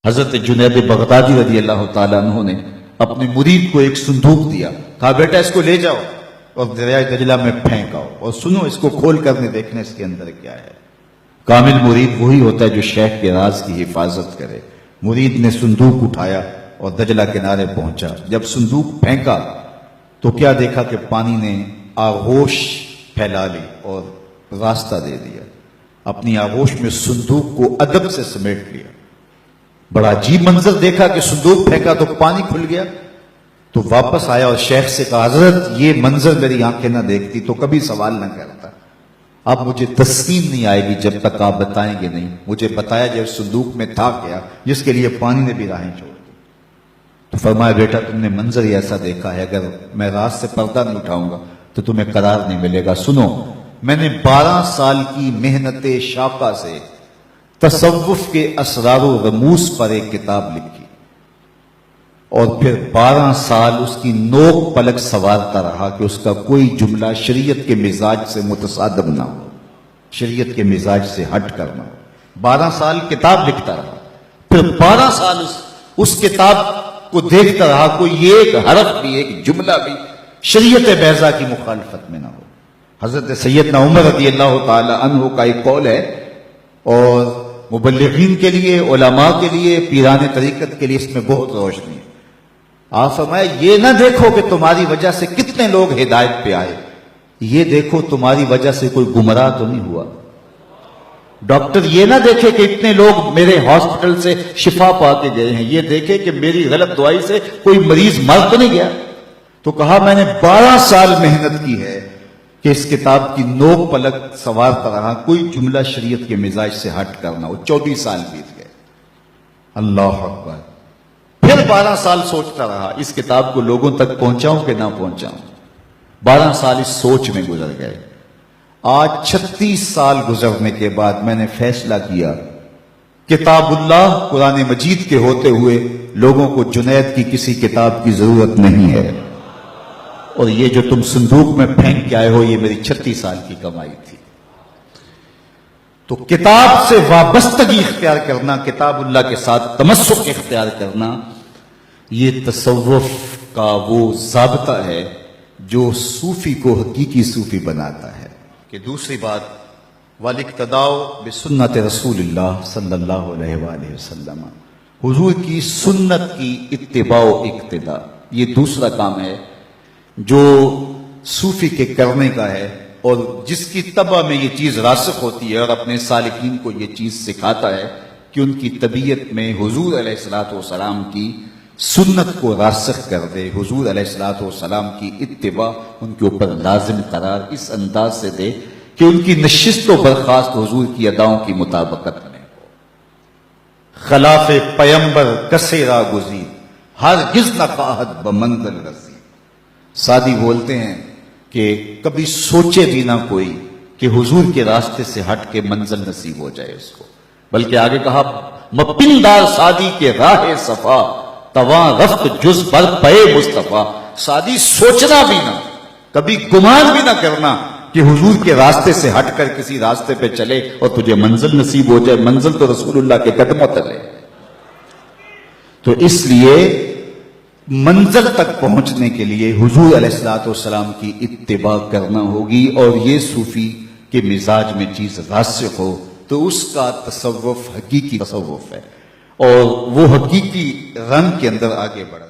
حضرت جنید بغدادی رضی اللہ تعالیٰ عنہ نے اپنے مرید کو ایک صندوق دیا، کہا بیٹا اس کو لے جاؤ اور دریائے دجلہ میں پھینک آؤ اور سنو اس کو کھول کر دیکھنا اس کے اندر کیا ہے۔ کامل مرید وہی ہوتا ہے جو شیخ کے راز کی حفاظت کرے۔ مرید نے صندوق اٹھایا اور دجلہ کنارے پہنچا، جب صندوق پھینکا تو کیا دیکھا کہ پانی نے آغوش پھیلا لی اور راستہ دے دیا، اپنی آغوش میں صندوق کو ادب سے سمیٹ لیا۔ بڑا عجیب منظر دیکھا کہ صندوق پھینکا تو پانی کھل گیا، تو واپس آیا اور شیخ سے کہا حضرت یہ منظر میری آنکھیں نہ دیکھتی تو کبھی سوال نہ کرتا، اب مجھے تسکین نہیں آئے گی جب تک آپ بتائیں گے نہیں۔ مجھے بتایا جب صندوق میں تھا کیا جس کے لیے پانی نے بھی راہیں چھوڑ دی۔ تو فرمایا بیٹا تم نے منظر ہی ایسا دیکھا ہے، اگر میں راز سے پردہ نہیں اٹھاؤں گا تو تمہیں قرار نہیں ملے گا۔ سنو، میں نے 12 سال کی محنت شاقہ سے تصوف کے اسرار و رموز پر ایک کتاب لکھی اور پھر 12 سال اس کی نوک پلک سوارتا رہا کہ اس کا کوئی جملہ شریعت کے مزاج سے متصادم نہ ہو، شریعت کے مزاج سے ہٹ کر نہ ہو۔ 12 سال کتاب لکھتا رہا، پھر 12 سال اس کتاب کو دیکھتا رہا کوئی ایک حرف بھی ایک جملہ بھی شریعت بیضا کی مخالفت میں نہ ہو۔ حضرت سیدنا عمر رضی اللہ تعالی عنہ کا ایک قول ہے، اور مبلغین کے لیے، علماء کے لیے، پیران طریقت کے لیے اس میں بہت روشنی ہے۔ آپ فرمائے یہ نہ دیکھو کہ تمہاری وجہ سے کتنے لوگ ہدایت پہ آئے، یہ دیکھو تمہاری وجہ سے کوئی گمراہ تو نہیں ہوا۔ ڈاکٹر یہ نہ دیکھے کہ اتنے لوگ میرے ہاسپٹل سے شفا پا کے گئے ہیں، یہ دیکھے کہ میری غلط دعائی سے کوئی مریض مر تو نہیں گیا۔ تو کہا میں نے 12 سال محنت کی ہے کہ اس کتاب کی نوک پلک سوارتا رہا، کوئی جملہ شریعت کے مزاج سے ہٹ کرنا ہو۔ 24 سال بیت گئے، اللہ اکبر۔ پھر 12 سال سوچتا رہا اس کتاب کو لوگوں تک پہنچاؤں کہ نہ پہنچاؤں۔ 12 سال اس سوچ میں گزر گئے۔ آج 36 سال گزرنے کے بعد میں نے فیصلہ کیا کتاب اللہ قرآن مجید کے ہوتے ہوئے لوگوں کو جنید کی کسی کتاب کی ضرورت نہیں ہے، اور یہ جو تم صندوق میں پھینک کے آئے ہو یہ میری 36 سال کی کمائی تھی۔ تو کتاب سے وابستگی اختیار کرنا، کتاب اللہ کے ساتھ تمسک اختیار کرنا، یہ تصوف کا وہ ضابطہ ہے جو صوفی کو حقیقی صوفی بناتا ہے۔ کہ دوسری بات والاقتداء بسنت رسول اللہ صلی اللہ علیہ وآلہ وسلم، حضور کی سنت کی اتباع و اقتداء، یہ دوسرا کام ہے جو صوفی کے کرنے کا ہے، اور جس کی طبع میں یہ چیز راسخ ہوتی ہے اور اپنے سالکین کو یہ چیز سکھاتا ہے کہ ان کی طبیعت میں حضور علیہ الصلوۃ والسلام کی سنت کو راسخ کر دے، حضور علیہ الصلوۃ والسلام کی اتباع ان کے اوپر لازم قرار اس انداز سے دے کہ ان کی نشست و برخاست حضور کی اداؤں کی مطابقت میں ہو۔ خلاف پیمبر کسے را گزیر، ہرگز نہ خواہد بمنزل رسی۔ سادی بولتے ہیں کہ کبھی سوچے بھی نہ کوئی کہ حضور کے راستے سے ہٹ کے منزل نصیب ہو جائے اس کو، بلکہ آگے کہا مپندار سادی کے راہ صفا، تواں رفت جز بر پے مصطفیٰ۔ سادی سوچنا بھی نہ، کبھی گمان بھی نہ کرنا کہ حضور کے راستے سے ہٹ کر کسی راستے پہ چلے اور تجھے منزل نصیب ہو جائے۔ منزل تو رسول اللہ کے قدموں تلے۔ تو اس لیے منزل تک پہنچنے کے لیے حضور علیہ الصلوۃ والسلام کی اتباع کرنا ہوگی، اور یہ صوفی کے مزاج میں چیز راسخ ہو تو اس کا تصوف حقیقی تصوف ہے، اور وہ حقیقی رنگ کے اندر آگے بڑھا۔